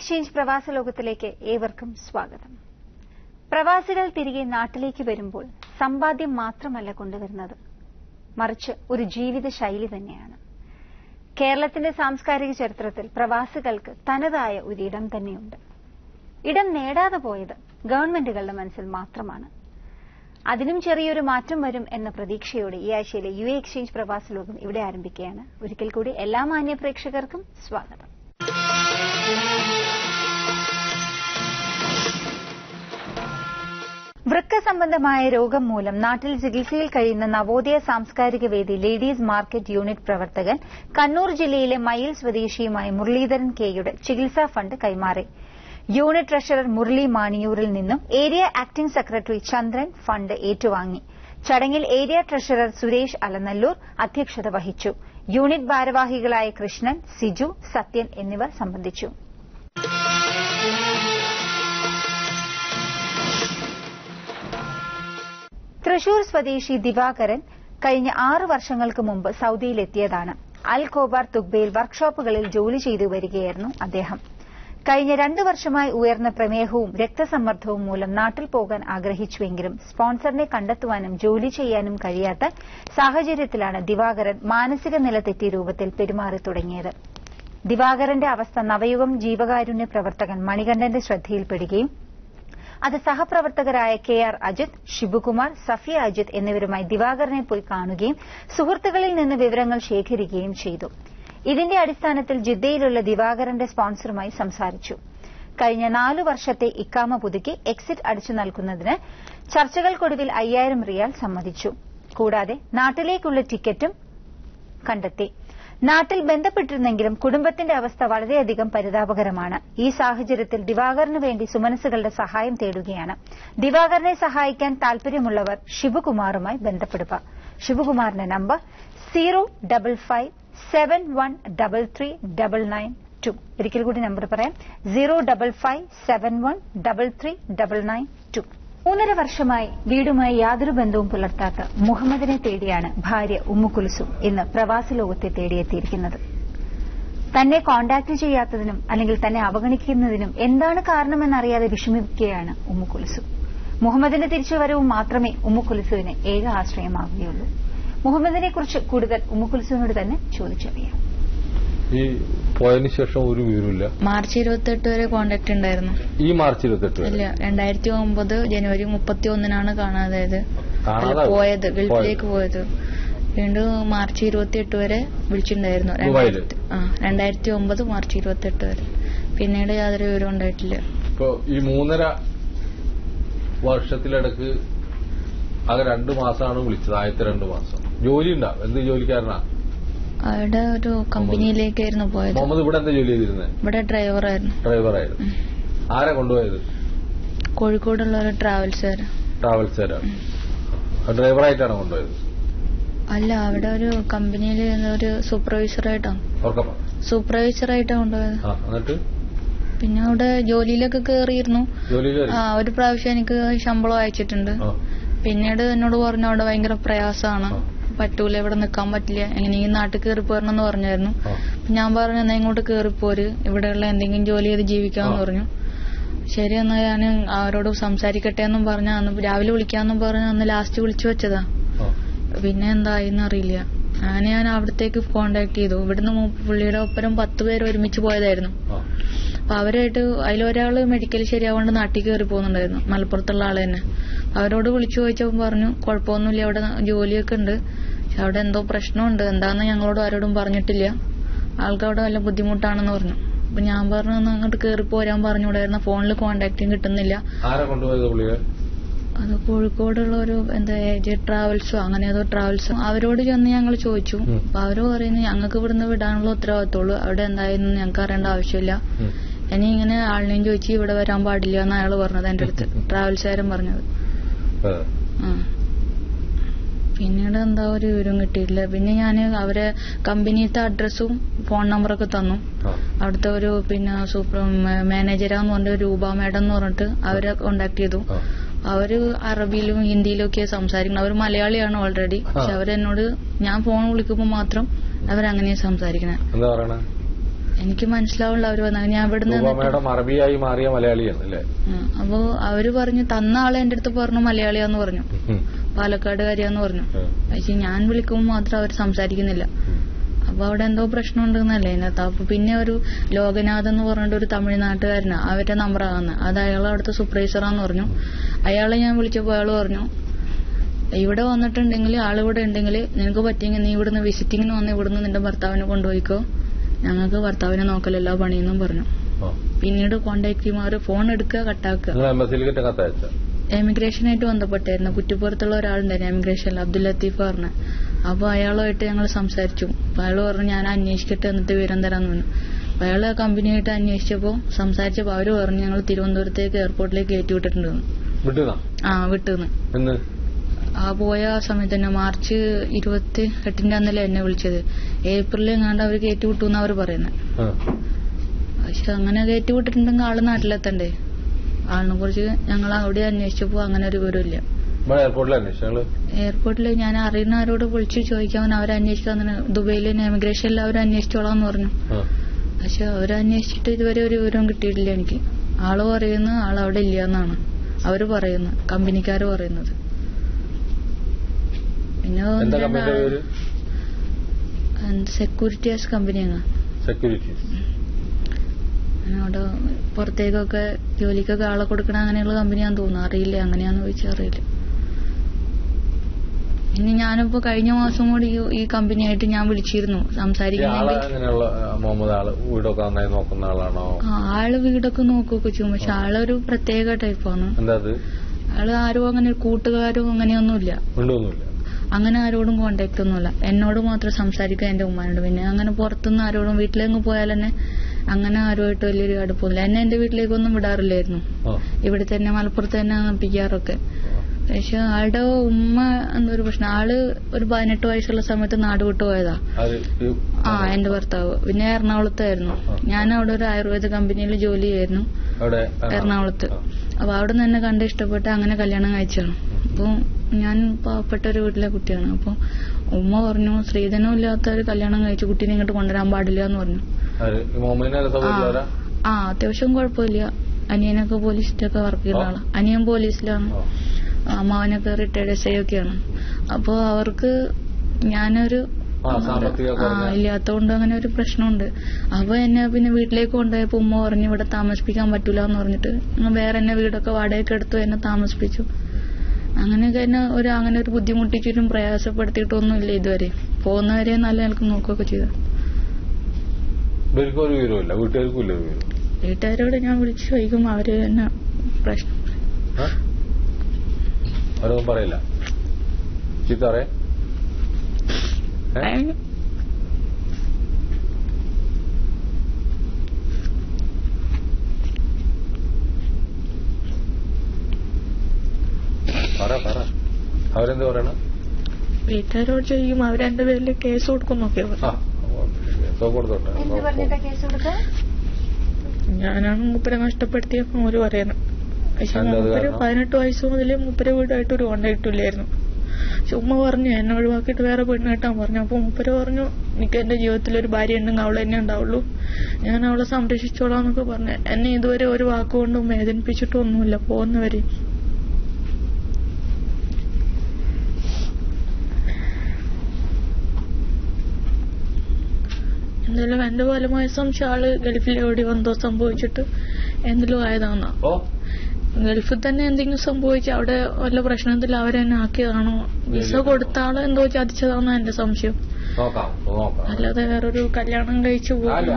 Exchange പ്രവാസ ലോകത്തിലേക്ക് ഏവർക്കും സ്വാഗതം. പ്രവാസികൾ തിരികെ നാട്ടിലേക്ക് വരുമ്പോൾ സമ്പാദ്യം മാത്രമല്ല കൊണ്ടുവരുന്നത്, മറിച്ച് ഒരു ജീവിത ശൈലി തന്നെയാണ്. കേരളത്തിന്റെ സാംസ്കാരിക ചരിത്രത്തിൽ പ്രവാസികൾക്ക് തനതായ ഒരിടം തന്നെയുണ്ട്. ഇടം നേടാതെ പോയത് ഗവൺമെന്റുകളുടെ മനസ്സിൽ മാത്രമാണ്. അതിനും ചെറിയൊരു മാറ്റം വരും എന്ന പ്രതീക്ഷയോടെ ഈ ആഴ്ചയിലെ യു എക്സ്ചേഞ്ച് പ്രവാസ ലോകം ഇവിടെ ആരംഭിക്കുകയാണ്. ഒരിക്കൽ കൂടി എല്ലാ മാന്യ പ്രേക്ഷകർക്കും സ്വാഗതം. വൃക്ക സംബന്ധമായ രോഗം മൂലം നാട്ടിൽ ചികിത്സയിൽ കഴിയുന്ന നവോദയ സാംസ്കാരിക വേദി ലേഡീസ് മാർക്കറ്റ് യൂണിറ്റ് പ്രവർത്തകൻ കണ്ണൂർ ജില്ലയിലെ മയിൽ സ്വദേശിയുമായ മുരളീധരൻ കെയുടെ ചികിത്സാ ഫണ്ട് കൈമാറി. യൂണിറ്റ് ട്രഷറർ മുരളി മാണിയൂരിൽ നിന്നും ഏരിയ ആക്ടിംഗ് സെക്രട്ടറി ചന്ദ്രൻ ഫണ്ട് ഏറ്റുവാങ്ങി. ചടങ്ങിൽ ഏരിയ ട്രഷറർ സുരേഷ് അലനല്ലൂർ അധ്യക്ഷത വഹിച്ചു. യൂണിറ്റ് ഭാരവാഹികളായ കൃഷ്ണൻ, സിജു, സത്യൻ എന്നിവർ സംബന്ധിച്ചു. തൃശൂർ സ്വദേശി ദിവാകരൻ കഴിഞ്ഞ 6 വർഷങ്ങൾക്ക് മുമ്പ് സൌദിയിലെത്തിയതാണ്. അൽ ഖോബാർ തുഗ്ബയിൽ വർക്ക്ഷോപ്പുകളിൽ ജോലി ചെയ്തു വരികയായിരുന്നു അദ്ദേഹം. കഴിഞ്ഞ 2 വർഷമായി ഉയർന്ന പ്രമേഹവും രക്തസമ്മർദ്ദവും മൂലം നാട്ടിൽ പോകാൻ ആഗ്രഹിച്ചുവെങ്കിലും സ്പോൺസറിനെ കണ്ടെത്തുവാനും ജോലി ചെയ്യാനും കഴിയാത്ത സാഹചര്യത്തിലാണ് ദിവാകരൻ മാനസിക നില തെറ്റിയ രൂപത്തിൽ പെരുമാറി തുടങ്ങിയത്. ദിവാകരന്റെ അവസ്ഥ നവയുഗം ജീവകാരുണ്യ പ്രവർത്തകൻ മണികണ്ഠന്റെ ശ്രദ്ധയിൽപ്പെടുകയും അത് സഹപ്രവർത്തകരായ KR അജിത്, ഷിബുകുമാർ, സഫിയ അജിത് എന്നിവരുമായി ദിവാകരനെ പോയി കാണുകയും സുഹൃത്തുക്കളിൽ നിന്ന് വിവരങ്ങൾ ശേഖരിക്കുകയും ചെയ്തു. ഇതിന്റെ അടിസ്ഥാനത്തിൽ ജിദ്ദയിലുള്ള ദിവാകരന്റെ സ്പോൺസറുമായി സംസാരിച്ചു. കഴിഞ്ഞ 4 വർഷത്തെ ഇക്കാമ പുതുക്കി എക്സിറ്റ് അടിച്ചു നൽകുന്നതിന് ചർച്ചകൾക്കൊടുവിൽ 5000 റിയാൽ സമ്മതിച്ചു. കൂടാതെ നാട്ടിലേക്കുള്ള ടിക്കറ്റും കണ്ടെത്തി. നാട്ടിൽ ബന്ധപ്പെട്ടിരുന്നെങ്കിലും കുടുംബത്തിന്റെ അവസ്ഥ വളരെയധികം പരിതാപകരമാണ്. ഈ സാഹചര്യത്തിൽ ദിവാകരന് വേണ്ടി സുമനസ്സുകളുടെ സഹായം തേടുകയാണ്. ദിവാകരനെ സഹായിക്കാൻ താൽപര്യമുള്ളവർ ഷിബുകുമാറുമായി ബന്ധപ്പെടുക. ഷിബുകുമാറിന്റെ നമ്പർ 05571339992. ഒരിക്കൽ കൂടി നമ്പർ പറയാം, 05571339992. 3.5 വർഷമായി വീടുമായി യാതൊരു ബന്ധവും പുലർത്താത്ത മുഹമ്മദിനെ തേടിയാണ് ഭാര്യ ഉമ്മുകുൽസും ഇന്ന് പ്രവാസ ലോകത്തെ തേടിയെത്തിയിരിക്കുന്നത്. തന്നെ കോൺടാക്ട് ചെയ്യാത്തതിനും അല്ലെങ്കിൽ തന്നെ അവഗണിക്കുന്നതിനും എന്താണ് കാരണമെന്നറിയാതെ വിഷമിക്കുകയാണ് ഉമ്മുകുൽസും. മുഹമ്മദിന്റെ തിരിച്ചുവരവും മാത്രമേ ഉമ്മുകുൽസുവിന് ഏക ആശ്രയമാവുകയുള്ളൂ. മുഹമ്മദിനെക്കുറിച്ച് കൂടുതൽ ഉമ്മുകുൽസുവിനോട് തന്നെ ചോദിച്ചറിയാം. ഈ പോയതിനു ശേഷം ഒരു വിവരമില്ല. മാർച്ച് 28 വരെ കോണ്ടാക്ട് ഉണ്ടായിരുന്നു. ഈ മാർച്ച് 28 ഇല്ല, 2009 ജനുവരി 31 കാണാതായത്, പോയത് ഗൾഫിലേക്ക് പോയത്. വീണ്ടും മാർച്ച് 28 വരെ വിളിച്ചിട്ടുണ്ടായിരുന്നു. 2009 മാർച്ച് 28 വരെ. പിന്നീട് യാതൊരു വിവരം ഉണ്ടായിട്ടില്ല. ഇപ്പൊ ഈ 3.5 വർഷത്തിലിടക്ക് ആകെ 2 മാസമാണ് വിളിച്ചത്. ആദ്യത്തെ 2 മാസം ജോലി ഉണ്ടാവും. എന്ത് ജോലിക്കാരനാ? അവിടെ ഒരു കമ്പനിയിലേക്കായിരുന്നു പോയത്. മുഹമ്മദ് ഇവിടെ എന്താ ജോലി ചെയ്തിരുന്നത്? ഇവിടെ ഡ്രൈവറായിരുന്നു. ആരാ കൊണ്ടുപോയത്? കോഴിക്കോടുള്ള ഒരു ട്രാവൽസുകാരാണ്. ഡ്രൈവറായിട്ടാണ് കൊണ്ടുപോയത്? അല്ല, അവിടെ ഒരു കമ്പനിയിൽ ഒരു സൂപ്പർവൈസറായിട്ടാണ് കൊണ്ടുപോയത്. എന്നിട്ട് പിന്നെ അവിടെ ജോലിയിലൊക്കെ കേറിയിരുന്നു. ഒരു പ്രാവശ്യം എനിക്ക് ശമ്പളം അയച്ചിട്ടുണ്ട്. പിന്നീട് എന്നോട് പറഞ്ഞു അവിടെ ഭയങ്കര പ്രയാസമാണ്, പറ്റൂല, ഇവിടെ നിൽക്കാൻ പറ്റില്ല, എങ്ങനെ ഈ നാട്ടിൽ കയറി പോരണമെന്ന് പറഞ്ഞായിരുന്നു. ഞാൻ പറഞ്ഞു എന്നാ ഇങ്ങോട്ട് കയറിപ്പോര്, ഇവിടെയുള്ള എന്തെങ്കിലും ജോലി ചെയ്ത് ജീവിക്കാമെന്ന് പറഞ്ഞു. ശരി, എന്നാ ഞാൻ അവരോട് സംസാരിക്കട്ടെ എന്നും പറഞ്ഞ അന്ന് രാവിലെ വിളിക്കാമെന്നും പറഞ്ഞ അന്ന് ലാസ്റ്റ് വിളിച്ചു വെച്ചതാ. പിന്നെ എന്തായിന്ന് അറിയില്ല. അങ്ങനെ ഞാൻ അവിടത്തേക്ക് കോണ്ടാക്ട് ചെയ്തു. ഇവിടുന്ന് പുള്ളിയുടെ ഒപ്പരം 10 പേര് ഒരുമിച്ച് പോയതായിരുന്നു. അപ്പൊ അവരായിട്ട് അതിലൊരാള് മെഡിക്കൽ ശരിയാവാണ്ട് നാട്ടിൽ കയറി പോകുന്നുണ്ടായിരുന്നു, മലപ്പുറത്തുള്ള ആള് തന്നെ. അവരോട് വിളിച്ചു ചോദിച്ചപ്പോൾ പറഞ്ഞു കുഴപ്പമൊന്നുമില്ല, അവിടെ ജോലിയൊക്കെ ഉണ്ട്, പക്ഷെ അവിടെ എന്തോ പ്രശ്നമുണ്ട്, എന്താന്ന് ഞങ്ങളോട് ആരോടും പറഞ്ഞിട്ടില്ല, ആൾക്കവിടെ വല്ല ബുദ്ധിമുട്ടാണെന്ന് പറഞ്ഞു. അപ്പൊ ഞാൻ പറഞ്ഞു അങ്ങോട്ട് കയറി പോരാൻ പറഞ്ഞുകൂടായിരുന്നു, ഫോണിൽ കോണ്ടാക്റ്റും കിട്ടുന്നില്ല. അത് കോഴിക്കോടുള്ള ഒരു എന്താ ട്രാവൽസോ അങ്ങനെ ഏതോ ട്രാവൽസോ. അവരോട് ചെന്ന് ഞങ്ങൾ ചോദിച്ചു. അപ്പൊ അവര് പറയുന്നു ഞങ്ങൾക്ക് ഇവിടുന്ന് വിടാനുള്ള ഉത്തരവാദിത്തമുള്ളൂ, അവിടെ എന്തായിരുന്നു ഞങ്ങൾക്ക് അറിയേണ്ട ആവശ്യമില്ല, ഇനി ഇങ്ങനെ ആളിനെയും ചോദിച്ചു ഇവിടെ വരാൻ പാടില്ല എന്ന് അയാള് പറഞ്ഞത് എന്റെ അടുത്ത്, ട്രാവൽസുകാരൻ പറഞ്ഞത്. പിന്നീട് എന്താ ഒരു വിവരം കിട്ടിയില്ല. പിന്നെ ഞാൻ അവരെ കമ്പനിത്തെ അഡ്രസ്സും ഫോൺ നമ്പറൊക്കെ തന്നു. അവിടുത്തെ ഒരു സൂപ്പർ മാനേജരാന്ന് പറഞ്ഞ രൂപ മേഡം എന്ന് പറഞ്ഞിട്ട് അവരെ കോണ്ടാക്ട് ചെയ്തു. അവര് അറബിയിലും ഹിന്ദിയിലും ഒക്കെ സംസാരിക്കണം. അവർ മലയാളിയാണ് ഓൾറെഡി, പക്ഷെ അവരെന്നോട് ഞാൻ ഫോൺ വിളിക്കുമ്പോൾ മാത്രം അവരങ്ങനെയാ സംസാരിക്കണേ. എനിക്ക് മനസ്സിലാവുള്ള അവര് വന്ന ഞാൻ ഇവിടുന്ന് അറബിയായി മാറിയ മലയാളിയാണ് അല്ലേ. അപ്പൊ അവര് പറഞ്ഞു തന്ന ആളെ എന്റെ അടുത്ത് പറഞ്ഞു മലയാളിയാന്ന് പറഞ്ഞു, പാലക്കാടുകാരിയാന്ന് പറഞ്ഞു. പക്ഷെ ഞാൻ വിളിക്കുമ്പോൾ മാത്രം അവർ സംസാരിക്കുന്നില്ല. അപ്പൊ അവിടെ എന്തോ പ്രശ്നം ഉണ്ടെന്നല്ലേ അതിനകത്ത്. അപ്പൊ പിന്നെ ഒരു ലോകനാഥ് എന്ന് പറഞ്ഞിട്ട് ഒരു തമിഴ്നാട്ടുകാരനാ അവരുടെ നമ്പറാകുന്നത്. അത് അയാൾ അവിടുത്തെ സൂപ്പർവൈസറാന്ന് പറഞ്ഞു. അയാളെ ഞാൻ വിളിച്ചപ്പോൾ അയാൾ പറഞ്ഞു ഇവിടെ വന്നിട്ടുണ്ടെങ്കിൽ ആളിവിടെ ഉണ്ടെങ്കിൽ നിനക്ക് പറ്റിയെങ്കിൽ നീ ഇവിടുന്ന് വിസിറ്റിങ്ങിന് വന്ന് ഇവിടുന്ന് നിന്റെ ഭർത്താവിനെ കൊണ്ടുപോയിക്കോ, ഞങ്ങൾക്ക് ഭർത്താവിനെ നോക്കലല്ല പണിയെന്നും പറഞ്ഞു. പിന്നീട് കോണ്ടാക്ട് ചെയ്യുമ്പോൾ അവര് ഫോൺ എടുക്കുക കട്ടാക്കുക. എമിഗ്രേഷനായിട്ട് ബന്ധപ്പെട്ടായിരുന്നു. കുറ്റിപ്പുറത്തുള്ള ഒരാളുണ്ടായിരുന്നു എമിഗ്രേഷനിൽ, അബ്ദുൽ ലത്തീഫ് പറഞ്ഞ. അപ്പൊ അയാളുമായിട്ട് ഞങ്ങൾ സംസാരിച്ചു. അപ്പൊ അയാൾ പറഞ്ഞു ഞാൻ അന്വേഷിക്കട്ടെ എന്നിട്ട് വിവരം തരാന്ന് പറഞ്ഞു. അപ്പൊ അയാള് കമ്പനിയായിട്ട് അന്വേഷിച്ചപ്പോ സംസാരിച്ചപ്പോ അവര് പറഞ്ഞു ഞങ്ങൾ തിരുവനന്തപുരത്തേക്ക് എയർപോർട്ടിലേക്ക് കയറ്റി വിട്ടിട്ടുണ്ട്. വിട്ടുന്ന് ആ പോയ സമയത്ത് തന്നെ മാർച്ച് 28 അന്നല്ലേ എന്നെ വിളിച്ചത്. ഏപ്രിലിൽ എങ്ങാണ്ട് അവർ കയറ്റി വിട്ടു എന്നാ അവര് പറയുന്നത്. പക്ഷെ അങ്ങനെ കയറ്റി വിട്ടിട്ടുണ്ടെങ്കിൽ ആള് നാട്ടിലെത്തണ്ടേ. ആളിനെ കുറിച്ച് ഞങ്ങൾ അവിടെ അന്വേഷിച്ചപ്പോ അങ്ങനെ ഒരു വിവരമില്ല. എയർപോർട്ടിൽ ഞാൻ അറിയുന്നവരോട് വിളിച്ചു ചോദിക്കാൻ അവരന്വേഷിക്കാൻ ദുബൈയിലെ എമിഗ്രേഷനിൽ അവർ അന്വേഷിച്ചോളാന്ന് പറഞ്ഞു. പക്ഷെ അവരന്വേഷിച്ചിട്ട് ഇതുവരെ ഒരു വിവരവും കിട്ടിയിട്ടില്ല എനിക്ക്. ആള് പറയുന്നത് ആളവിടെ ഇല്ലാന്നാണ് അവര് പറയുന്നത്, കമ്പനിക്കാര് പറയുന്നത്. പിന്നെ സെക്യൂരിറ്റീസ് കമ്പനിയാണ്. അവിടെ പുറത്തേക്കൊക്കെ ജോലിക്കൊക്കെ ആളെ കൊടുക്കണ അങ്ങനെയുള്ള കമ്പനിയാന്ന് തോന്നുന്നു. അറിയില്ല, അങ്ങനെയാന്ന് ചോദിച്ചാൽ അറിയില്ല. ഇനി ഞാനിപ്പോ കഴിഞ്ഞ മാസം കൂടി ഈ കമ്പനിയായിട്ട് ഞാൻ വിളിച്ചിരുന്നു സംസാരിക്കുന്നെങ്കിൽ. ആള് വീടൊക്കെ നോക്കുകയൊക്കെ ചെയ്യും. പക്ഷെ ആളൊരു പ്രത്യേക ടൈപ്പാണ്. ആള് ആരും അങ്ങനെ കൂട്ടുകാരും അങ്ങനെയൊന്നുമില്ല. അങ്ങനെ ആരോടും കോണ്ടാക്ട് ഒന്നുമില്ല. എന്നോട് മാത്രം സംസാരിക്കാൻ എന്റെ ഉമ്മാനോട്. പിന്നെ അങ്ങനെ പുറത്തുനിന്ന് ആരോടും വീട്ടിലേക്ക് പോയാൽ തന്നെ അങ്ങനെ ആരുമായിട്ട് വലിയൊരു അടുപ്പമില്ല. എന്നെ എന്റെ വീട്ടിലേക്കൊന്നും വിടാറില്ലായിരുന്നു. ഇവിടെ തന്നെ മലപ്പുറത്ത് തന്നെ പിക്കാറൊക്കെ. പക്ഷെ ആളുടെ ഉമ്മ എന്തൊരു പ്രശ്നം, ആള് ഒരു 18 വയസ്സുള്ള സമയത്ത് നാട് വിട്ടു പോയതാ. എന്റെ ഭർത്താവ്. പിന്നെ എറണാകുളത്തായിരുന്നു. ഞാൻ അവിടെ ഒരു ആയുർവേദ കമ്പനിയിൽ ജോലി ചെയ്യായിരുന്നു എറണാകുളത്ത്. അപ്പൊ അവിടെ നിന്ന് തന്നെ കണ്ട് ഇഷ്ടപ്പെട്ട് അങ്ങനെ കല്യാണം കഴിച്ചാണ്. അപ്പൊ ഞാൻ പാവപ്പെട്ട ഒരു വീട്ടിലെ കുട്ടിയാണ്. അപ്പൊ ഉമ്മ പറഞ്ഞു സ്ത്രീധനം ഇല്ലാത്ത ഒരു കല്യാണം കഴിച്ച് കുട്ടീനെ ഇങ്ങോട്ട് കൊണ്ടുവരാൻ പാടില്ല എന്ന് പറഞ്ഞു. അത്യാവശ്യം കുഴപ്പമില്ല. അനിയനൊക്കെ പോലീസിലൊക്കെ വർക്ക് ചെയ്യുന്ന ആളാണ്. അനിയൻ പോലീസിലാണ്, അമ്മാവനൊക്കെ റിട്ടയർഡ് SI ഒക്കെയാണ്. അപ്പൊ അവർക്ക് ഞാനൊരു ഇല്ലാത്തോണ്ട് അങ്ങനെ ഒരു പ്രശ്നമുണ്ട്. അപ്പൊ എന്നെ പിന്നെ വീട്ടിലേക്ക് കൊണ്ടുപോയപ്പോ ഉമ്മ പറഞ്ഞു ഇവിടെ താമസിപ്പിക്കാൻ പറ്റൂല എന്ന് പറഞ്ഞിട്ട് വേറെ എന്നെ വീടൊക്കെ വാടകയ്ക്ക് എടുത്തു എന്നെ താമസിപ്പിച്ചു. അങ്ങനെയൊക്കെ എന്നെ അങ്ങനെ ഒരു ബുദ്ധിമുട്ടിച്ചിട്ടും പ്രയാസപ്പെടുത്തിയിട്ടൊന്നുമില്ല ഇതുവരെ. പോകുന്നവരെ നല്ല നിലക്ക് നോക്കുകയൊക്കെ ചെയ്തു. വീട്ടുകാരോട് ഞാൻ വിളിച്ചു ചോദിക്കും, അവര് തന്നെ പ്രശ്നം പറയില്ല. അവരെന്താ പറയണ? വീട്ടുകാരോട് ചോദിക്കും, അവരെന്റെ പേരിൽ കേസ് കൊടുക്കുന്നൊക്കെ. ഞാനാണ് മൂപ്പരെ നഷ്ടപ്പെടുത്തിയപ്പോ അവര് പറയുന്നത്. പക്ഷെ മൂപ്പര് 18 വയസ്സ് മുതൽ മൂപ്പരെ വീടായിട്ട് ഒരു കോണ്ടാക്റ്റും ഇല്ലായിരുന്നു. ചുമ്മാ പറഞ്ഞു എന്നെ ഒഴിവാക്കിയിട്ട് വേറെ പെണ്ണ് കെട്ടാൻ പറഞ്ഞു. അപ്പൊ മൂപ്പര് പറഞ്ഞു എനിക്ക് എന്റെ ജീവിതത്തിൽ ഒരു ഭാര്യ ഉണ്ടെങ്കിൽ അവളെ തന്നെ ഉണ്ടാവുള്ളൂ, ഞാൻ അവളെ സംരക്ഷിച്ചോളാന്നൊക്കെ പറഞ്ഞു. എന്നെ ഇതുവരെ ഒരു വാക്കുകൊണ്ടും വേദനിപ്പിച്ചിട്ടൊന്നുമില്ല പോകുന്നവരെ. എന്തായാലും എന്റെ ഫലമായ സംശയം ആള് ഗൾഫിൽ എവിടെ എന്തോ സംഭവിച്ചിട്ട് എന്തെങ്കിലും ആയതാണോ, ഗൾഫിൽ തന്നെ എന്തെങ്കിലും സംഭവിച്ച് അവിടെ വല്ല പ്രശ്നത്തിൽ അവരെന്നെ ആക്കിയതാണോ, വിസ കൊടുത്ത ആളെ എന്തോ ചതിച്ചതാണോ എന്റെ സംശയം. അല്ലാതെ വേറൊരു കല്യാണം കഴിച്ചു പോകും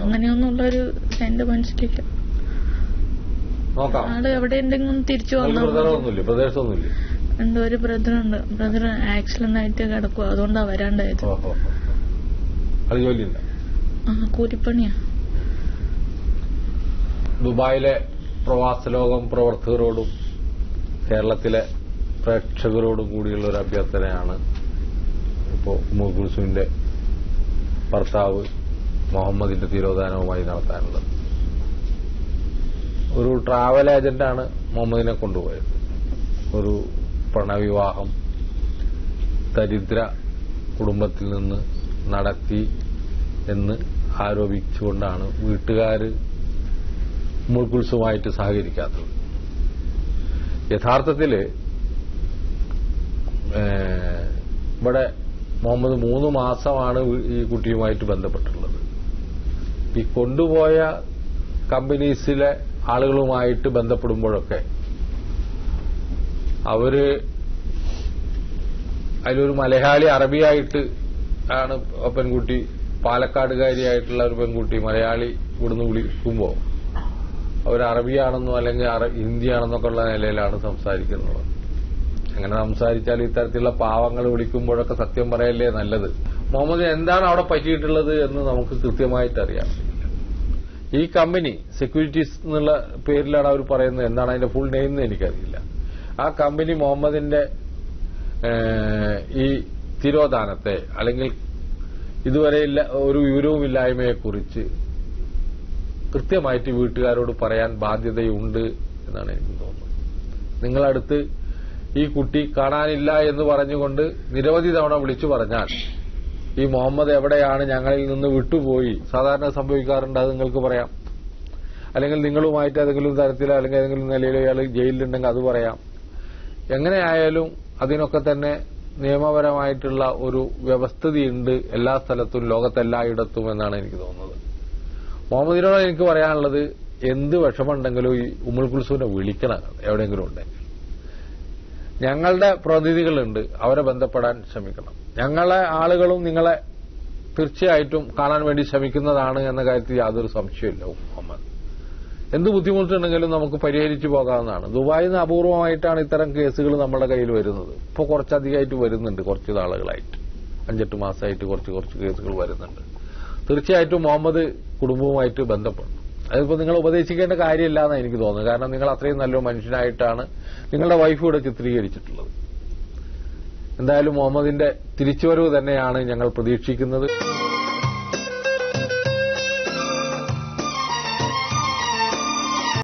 അങ്ങനെയൊന്നുള്ളൊരു എന്റെ മനസ്സിലില്ല. ആള് എവിടെ ഉണ്ടെങ്കിലും തിരിച്ചു വന്നോ. എന്തോ ഒരു ബ്രദറുണ്ട്, ബ്രദർ ആക്സിഡന്റ് ആയിട്ട് കിടക്കുക, അതുകൊണ്ടാ വരാണ്ടായത്. കൂലിപ്പണിയാ. ദുബായിലെ പ്രവാസ ലോകം പ്രവർത്തകരോടും കേരളത്തിലെ പ്രേക്ഷകരോടും കൂടിയുള്ള ഒരു അഭ്യർത്ഥനയാണ് ഇപ്പോ ഉമ്മ കുൽസുമിന്റെ ഭർത്താവ് മുഹമ്മദിന്റെ തിരോധാനവുമായി നടത്താനുള്ളത്. ഒരു ട്രാവൽ ഏജന്റാണ് മുഹമ്മദിനെ കൊണ്ടുപോയത്. ഒരു പ്രണവിവാഹം ദരിദ്ര കുടുംബത്തിൽ നിന്ന് നടത്തി എന്ന് ആരോപിച്ചുകൊണ്ടാണ് വീട്ടുകാർ ഉമ്മുൽ സഹകരിക്കാത്തത്. യഥാർത്ഥത്തിൽ ഇവിടെ മുഹമ്മദ് 3 മാസമാണ് ഈ കുട്ടിയുമായിട്ട് ബന്ധപ്പെട്ടുള്ളത്. ഈ കൊണ്ടുപോയ കമ്പനീസിലെ ആളുകളുമായിട്ട് ബന്ധപ്പെടുമ്പോഴൊക്കെ അവര് അതിലൊരു മലയാളി അറബിയായിട്ട് ആണ് പെൺകുട്ടി, പാലക്കാടുകാരിയായിട്ടുള്ള ഒരു പെൺകുട്ടി മലയാളി ഇവിടുന്ന് വിളിക്കുമ്പോൾ അവർ അറബിയാണെന്നോ അല്ലെങ്കിൽ ഹിന്ദിയാണെന്നൊക്കെ ഉള്ള നിലയിലാണ് സംസാരിക്കുന്നത്. അങ്ങനെ സംസാരിച്ചാൽ ഇത്തരത്തിലുള്ള പാവങ്ങൾ വിളിക്കുമ്പോഴൊക്കെ സത്യം പറയല്ലേ നല്ലത്. മുഹമ്മദ് എന്താണ് അവിടെ പറ്റിയിട്ടുള്ളത് എന്ന് നമുക്ക് കൃത്യമായിട്ടറിയാം. ഈ കമ്പനി സെക്യൂരിറ്റീസ് എന്നുള്ള പേരിലാണ് അവർ പറയുന്നത്. എന്താണ് അതിന്റെ ഫുൾ നെയിം എന്ന് എനിക്കറിയില്ല. ആ കമ്പനി മുഹമ്മദിന്റെ ഈ തിരോധാനത്തെ അല്ലെങ്കിൽ ഇതുവരെ ഒരു വിവരവുമില്ലായ്മയെക്കുറിച്ച് കൃത്യമായിട്ട് വീട്ടുകാരോട് പറയാൻ ബാധ്യതയുണ്ട് എന്നാണ് എനിക്ക് തോന്നുന്നത്. നിങ്ങളടുത്ത് ഈ കുട്ടി കാണാനില്ല എന്ന് പറഞ്ഞുകൊണ്ട് നിരവധി തവണ വിളിച്ചു പറഞ്ഞാൽ ഈ മുഹമ്മദ് എവിടെയാണ്, ഞങ്ങളിൽ നിന്ന് വിട്ടുപോയി, സാധാരണ സംഭവിക്കാറുണ്ട്, അത് നിങ്ങൾക്ക് പറയാം. അല്ലെങ്കിൽ നിങ്ങളുമായിട്ട് ഏതെങ്കിലും തരത്തിലോ അല്ലെങ്കിൽ ഏതെങ്കിലും നിലയിലോ ഇയാൾ ജയിലിലുണ്ടെങ്കിൽ അത് പറയാം. എങ്ങനെയായാലും അതിനൊക്കെ തന്നെ നിയമപരമായിട്ടുള്ള ഒരു വ്യവസ്ഥിതിയുണ്ട് എല്ലാ സ്ഥലത്തും, ലോകത്തെല്ലായിടത്തും എന്നാണ് എനിക്ക് തോന്നുന്നത്. മുഹമ്മദിനോട് എനിക്ക് പറയാനുള്ളത്, എന്ത് വിഷമമുണ്ടെങ്കിലും ഈ ഉമ്മുൽ കുൽസൂമിനെ വിളിക്കണം എവിടെയെങ്കിലും ഉണ്ടെങ്കിൽ. ഞങ്ങളുടെ പ്രതിനിധികളുണ്ട്, അവരെ ബന്ധപ്പെടാൻ ശ്രമിക്കണം. ഞങ്ങളെ ആളുകളും നിങ്ങളെ തീർച്ചയായിട്ടും കാണാൻ വേണ്ടി ശ്രമിക്കുന്നതാണ് എന്ന കാര്യത്തിൽ യാതൊരു സംശയമില്ല. മുഹമ്മദ് എന്ത് ബുദ്ധിമുട്ടുണ്ടെങ്കിലും നമുക്ക് പരിഹരിച്ചു പോകാവുന്നതാണ്. ദുബായിൽ നിന്ന് അപൂർവമായിട്ടാണ് ഇത്തരം കേസുകൾ നമ്മുടെ കയ്യിൽ വരുന്നത്. ഇപ്പോൾ കുറച്ചധികമായിട്ട് വരുന്നുണ്ട്, കുറച്ച് നാളുകളായിട്ട്, 5-8 മാസമായിട്ട് കുറച്ച് കേസുകൾ വരുന്നുണ്ട്. തീർച്ചയായിട്ടും മുഹമ്മദ് കുടുംബവുമായിട്ട് ബന്ധപ്പെടും. അതിപ്പോൾ നിങ്ങൾ ഉപദേശിക്കേണ്ട കാര്യമില്ല എന്നാണ് എനിക്ക് തോന്നുന്നത്. കാരണം നിങ്ങൾ അത്രയും നല്ലൊരു മനുഷ്യനായിട്ടാണ് നിങ്ങളുടെ വൈഫ് ഇവിടെ ചിത്രീകരിച്ചിട്ടുള്ളത്. എന്തായാലും മുഹമ്മദിന്റെ തിരിച്ചുവരവ് തന്നെയാണ് ഞങ്ങൾ പ്രതീക്ഷിക്കുന്നത്.